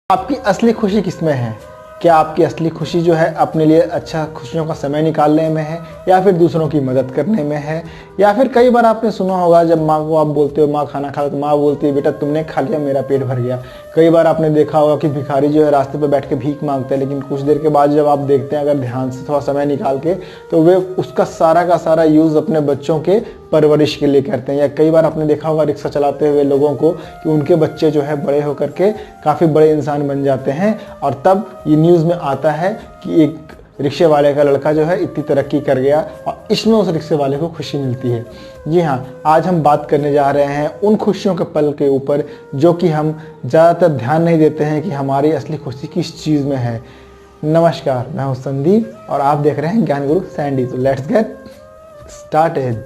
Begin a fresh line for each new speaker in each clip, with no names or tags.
आपकी असली खुशी किसमें है? क्या आपकी असली खुशी जो है अपने लिए अच्छा खुशियों का समय निकालने में है, या फिर दूसरों की मदद करने में है? या फिर कई बार आपने सुना होगा जब माँ को आप बोलते हो माँ खाना खा लो, तो माँ बोलती है बेटा तुमने खा लिया मेरा पेट भर गया। कई बार आपने देखा होगा कि भिखारी जो है रास्ते पर बैठ के भीख मांगते हैं, लेकिन कुछ देर के बाद जब आप देखते हैं अगर ध्यान से थोड़ा समय निकाल के, तो वे उसका सारा का सारा यूज़ अपने बच्चों के परवरिश के लिए करते हैं। या कई बार आपने देखा होगा रिक्शा चलाते हुए लोगों को कि उनके बच्चे जो है बड़े होकर के काफ़ी बड़े इंसान बन जाते हैं, और तब ये न्यूज़ में आता है कि एक रिक्शे वाले का लड़का जो है इतनी तरक्की कर गया, और इसमें उस रिक्शे वाले को खुशी मिलती है। जी हाँ, आज हम बात करने जा रहे हैं उन खुशियों के पल के ऊपर जो कि हम ज़्यादातर ध्यान नहीं देते हैं कि हमारी असली खुशी किस चीज़ में है। नमस्कार, मैं हूँ संदीप और आप देख रहे हैं ज्ञान गुरु सैंडी। तो लेट्स गेट स्टार्टेड।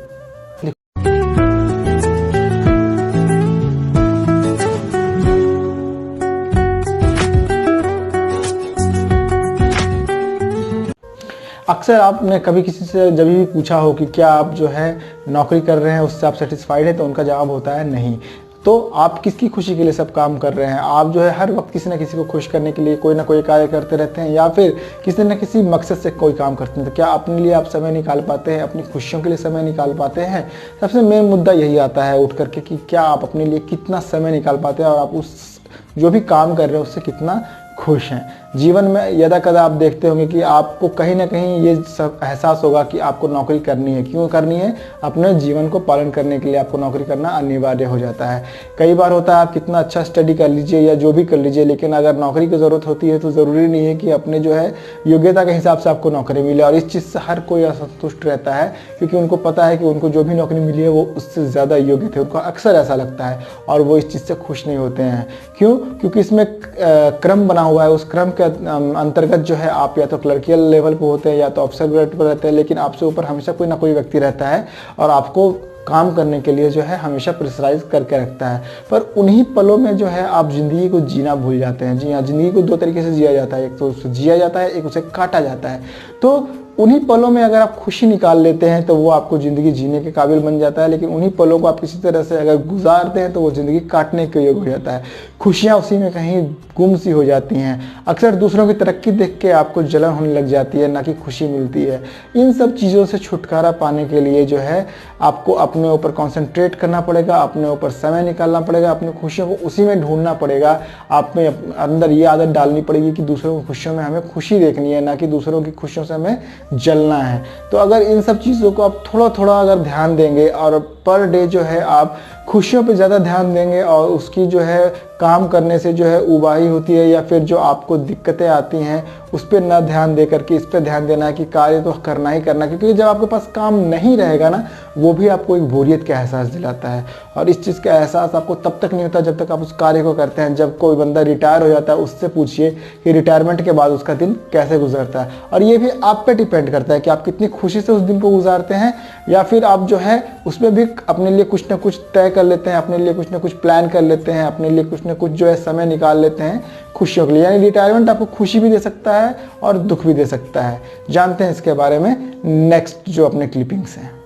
अक्सर आपने कभी किसी से जब भी पूछा हो कि क्या आप जो है नौकरी कर रहे हैं उससे आप सेटिस्फाइड है, तो उनका जवाब होता है नहीं। तो आप किसकी खुशी के लिए सब काम कर रहे हैं? आप जो है हर वक्त किसी न किसी को खुश करने के लिए कोई ना कोई कार्य करते रहते हैं, या फिर किसी न किसी मकसद से कोई काम करते हैं। तो क्या अपने लिए आप समय निकाल पाते हैं? अपनी खुशियों के लिए समय निकाल पाते हैं? सबसे मेन मुद्दा यही आता है उठ करके कि क्या आप अपने लिए कितना समय निकाल पाते हैं, और आप उस जो भी काम कर रहे हैं उससे कितना खुश हैं। जीवन में यदा कदा आप देखते होंगे कि आपको कहीं ना कहीं ये सब एहसास होगा कि आपको नौकरी करनी है। क्यों करनी है? अपने जीवन को पालन करने के लिए आपको नौकरी करना अनिवार्य हो जाता है। कई बार होता है आप कितना अच्छा स्टडी कर लीजिए या जो भी कर लीजिए, लेकिन अगर नौकरी की ज़रूरत होती है तो ज़रूरी नहीं है कि अपने जो है योग्यता के हिसाब से आपको नौकरी मिले। और इस चीज़ से हर कोई असंतुष्ट रहता है, क्योंकि उनको पता है कि उनको जो भी नौकरी मिली है वो उससे ज़्यादा योग्य थे। उनको अक्सर ऐसा लगता है और वो इस चीज़ से खुश नहीं होते हैं। क्यों? क्योंकि इसमें क्रम बना हुआ है। उस क्रम के अंतर्गत जो है आप या तो क्लर्कियल लेवल पे होते हैं या तो अफसर ग्रेड पर रहते हैं, लेकिन आपसे ऊपर हमेशा कोई ना कोई व्यक्ति रहता है और आपको काम करने के लिए जो है हमेशा प्रेशराइज करके रखता है। पर उन्हीं पलों में जो है आप ज़िंदगी को जीना भूल जाते हैं। जी हाँ, ज़िंदगी को दो तरीके से जिया जाता है, एक तो उसे जिया जाता है, एक उसे काटा जाता है। तो उन्हीं पलों में अगर आप खुशी निकाल लेते हैं तो वो आपको ज़िंदगी जीने के काबिल बन जाता है, लेकिन उन्हीं पलों को आप किसी तरह से अगर गुजारते हैं तो वो ज़िंदगी काटने के योग्य हो जाता है। खुशियाँ उसी में कहीं गुम सी हो जाती हैं। अक्सर दूसरों की तरक्की देख के आपको जलन होने लग जाती है, ना कि खुशी मिलती है। इन सब चीज़ों से छुटकारा पाने के लिए जो है आपको अपने ऊपर कॉन्सेंट्रेट करना पड़ेगा, अपने ऊपर समय निकालना पड़ेगा, अपनी खुशियों को उसी में ढूंढना पड़ेगा। आप में अंदर ये आदत डालनी पड़ेगी कि दूसरों की खुशियों में हमें खुशी देखनी है, ना कि दूसरों की खुशियों से हमें जलना है। तो अगर इन सब चीज़ों को आप थोड़ा थोड़ा अगर ध्यान देंगे और पर डे जो है आप खुशियों पे ज़्यादा ध्यान देंगे, और उसकी जो है काम करने से जो है उबाही होती है या फिर जो आपको दिक्कतें आती हैं उस पर ना ध्यान दे करके इस पर ध्यान देना है कि कार्य तो करना ही करना, क्योंकि जब आपके पास काम नहीं रहेगा ना, वो भी आपको एक बोरियत का एहसास दिलाता है। और इस चीज़ का एहसास आपको तब तक नहीं होता जब तक आप उस कार्य को करते हैं। जब कोई बंदा रिटायर हो जाता है उससे पूछिए कि रिटायरमेंट के बाद उसका दिन कैसे गुजरता है, और ये भी आप पे डिपेंड करता है कि आप कितनी खुशी से उस दिन को गुजारते हैं, या फिर आप जो है उसमें भी अपने लिए कुछ ना कुछ तय कर लेते हैं, अपने लिए कुछ ना कुछ प्लान कर लेते हैं, अपने लिए कुछ ना कुछ जो है समय निकाल लेते हैं खुशियों के लिए। यानी रिटायरमेंट आपको खुशी भी दे सकता है और दुख भी दे सकता है। जानते हैं इसके बारे में नेक्स्ट जो अपने क्लिपिंग्स हैं।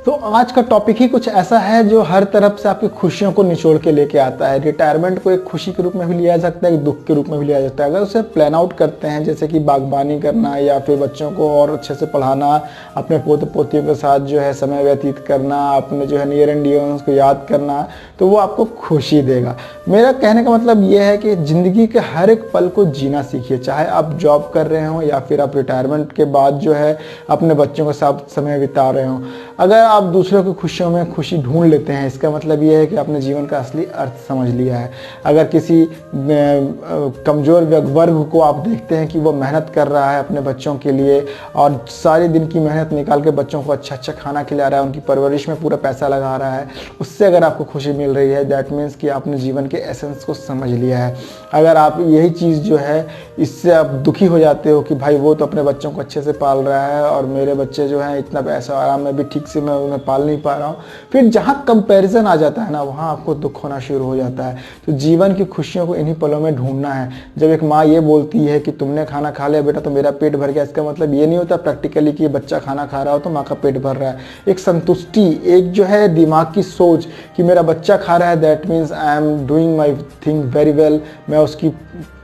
तो आज का टॉपिक ही कुछ ऐसा है जो हर तरफ से आपकी खुशियों को निचोड़ के लेके आता है। रिटायरमेंट को एक खुशी के रूप में भी लिया जा सकता है, एक दुख के रूप में भी लिया जा सकता है। अगर उसे प्लान आउट करते हैं, जैसे कि बागबानी करना या फिर बच्चों को और अच्छे से पढ़ाना, अपने पोते पोतियों के साथ जो है समय व्यतीत करना, अपने जो है नियर एंड डियर वंस को याद करना, तो वो आपको खुशी देगा। मेरा कहने का मतलब ये है कि ज़िंदगी के हर एक पल को जीना सीखिए, चाहे आप जॉब कर रहे हों या फिर आप रिटायरमेंट के बाद जो है अपने बच्चों के साथ समय बिता रहे हों। अगर आप दूसरों की खुशियों में खुशी ढूंढ लेते हैं, इसका मतलब ये है कि आपने जीवन का असली अर्थ समझ लिया है। अगर किसी कमज़ोर वर्ग को आप देखते हैं कि वो मेहनत कर रहा है अपने बच्चों के लिए और सारे दिन की मेहनत निकाल के बच्चों को अच्छा अच्छा खाना खिला रहा है, उनकी परवरिश में पूरा पैसा लगा रहा है, उससे अगर आपको खुशी मिल रही है, दैट मीन्स कि आपने जीवन के एसेंस को समझ लिया है। अगर आप यही चीज़ जो है इससे आप दुखी हो जाते हो कि भाई वो तो अपने बच्चों को अच्छे से पाल रहा है और मेरे बच्चे जो हैं इतना पैसा आराम में भी ठीक से मैं उन्हें पाल नहीं पा रहा हूँ, फिर जहाँ कंपैरिजन आ जाता है ना, वहाँ आपको दुख होना शुरू हो जाता है। तो जीवन की खुशियों को इन्हीं पलों में ढूंढना है। जब एक माँ ये बोलती है कि तुमने खाना खा लिया बेटा तो मेरा पेट भर गया, इसका मतलब ये नहीं होता प्रैक्टिकली कि बच्चा खाना खा रहा हो तो माँ का पेट भर रहा है। एक संतुष्टि, एक जो है दिमाग की सोच कि मेरा बच्चा खा रहा है, that means I am doing my thing very well, मैं उसकी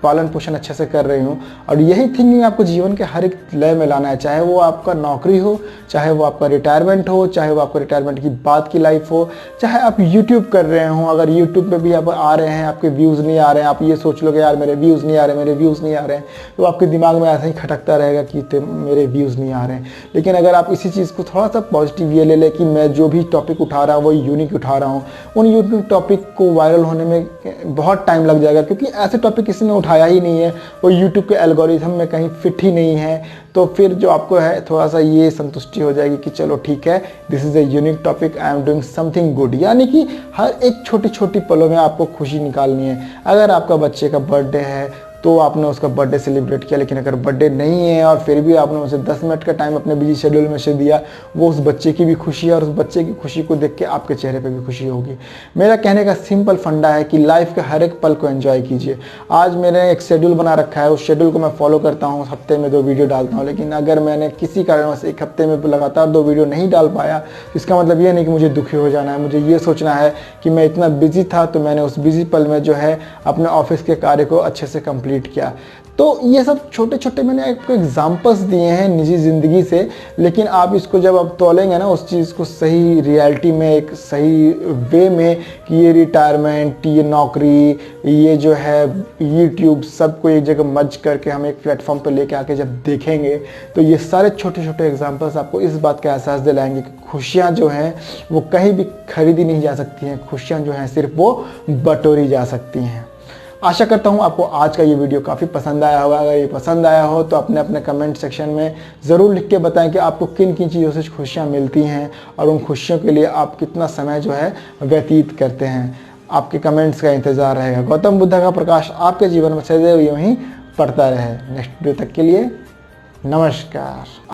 पालन पोषण अच्छे से कर रही हूँ। और यही थिंकिंग आपको जीवन के हर एक लय में लाना है, चाहे वो आपका नौकरी हो, चाहे वो आपका रिटायरमेंट हो, चाहे वो आपका रिटायरमेंट की बाद की लाइफ हो, चाहे आप यूट्यूब कर रहे हो। अगर यूट्यूब पे भी आप आ रहे हैं, आपके व्यूज़ नहीं आ रहे हैं, आप ये सोच लो कि यार मेरे व्यूज़ नहीं आ रहे, मेरे व्यूज़ नहीं आ रहे हैं, तो आपके दिमाग में ऐसा ही खटकता रहेगा कि मेरे व्यूज़ नहीं आ रहे हैं। लेकिन अगर आप इसी चीज़ को थोड़ा सा पॉजिटिव ये ले लें कि मैं जो भी टॉपिक उठा रहा हूँ वो यूनिक उठा रहा हूँ, उन यूनिक टॉपिक को वायरल होने में बहुत टाइम लग जाएगा, क्योंकि ऐसे टॉपिक किसी ने उठाया ही नहीं है, वो यूट्यूब के एल्गोरिथम में कहीं फिट ही नहीं है। तो फिर जो आपको है थोड़ा सा ये संतुष्टि हो जाएगी कि चलो ठीक है, this is a unique topic, I am doing something good. यानी कि हर एक छोटी छोटी पलों में आपको खुशी निकालनी है। अगर आपका बच्चे का बर्थडे है तो आपने उसका बर्थडे सेलिब्रेट किया, लेकिन अगर बर्थडे नहीं है और फिर भी आपने उसे 10 मिनट का टाइम अपने बिजी शेड्यूल में से दिया, वो उस बच्चे की भी खुशी है और उस बच्चे की खुशी को देख के आपके चेहरे पे भी खुशी होगी। मेरा कहने का सिंपल फंडा है कि लाइफ के हर एक पल को एंजॉय कीजिए। आज मैंने एक शेड्यूल बना रखा है, उस शेड्यूल को मैं फॉलो करता हूँ, हफ्ते में 2 वीडियो डालता हूँ। लेकिन अगर मैंने किसी कारणवश एक हफ्ते में लगातार 2 वीडियो नहीं डाल पाया, इसका मतलब ये नहीं कि मुझे दुखी हो जाना है। मुझे ये सोचना है कि मैं इतना बिजी था तो मैंने उस बिजी पल में जो है अपने ऑफिस के कार्य को अच्छे से कंप्लीट किया। तो ये सब छोटे छोटे मैंने आपको एग्जांपल्स दिए हैं निजी ज़िंदगी से, लेकिन आप इसको जब आप तोलेंगे ना उस चीज़ को सही रियलिटी में, एक सही वे में, कि ये रिटायरमेंट, ये नौकरी, ये जो है यूट्यूब, सबको एक जगह मर्ज करके हम एक प्लेटफॉर्म पे लेके आके जब देखेंगे तो ये सारे छोटे छोटे एग्जांपल्स आपको इस बात का एहसास दिलाएंगे कि खुशियाँ जो हैं वो कहीं भी खरीदी नहीं जा सकती हैं, खुशियाँ जो हैं सिर्फ वो बटोरी जा सकती हैं। आशा करता हूँ आपको आज का ये वीडियो काफ़ी पसंद आया होगा। अगर ये पसंद आया हो तो अपने कमेंट सेक्शन में ज़रूर लिख के बताएं कि आपको किन किन चीज़ों से खुशियाँ मिलती हैं और उन खुशियों के लिए आप कितना समय जो है व्यतीत करते हैं। आपके कमेंट्स का इंतज़ार रहेगा। गौतम बुद्ध का प्रकाश आपके जीवन में सदैव यूँ ही पड़ता रहे। नेक्स्ट वीडियो तक के लिए नमस्कार।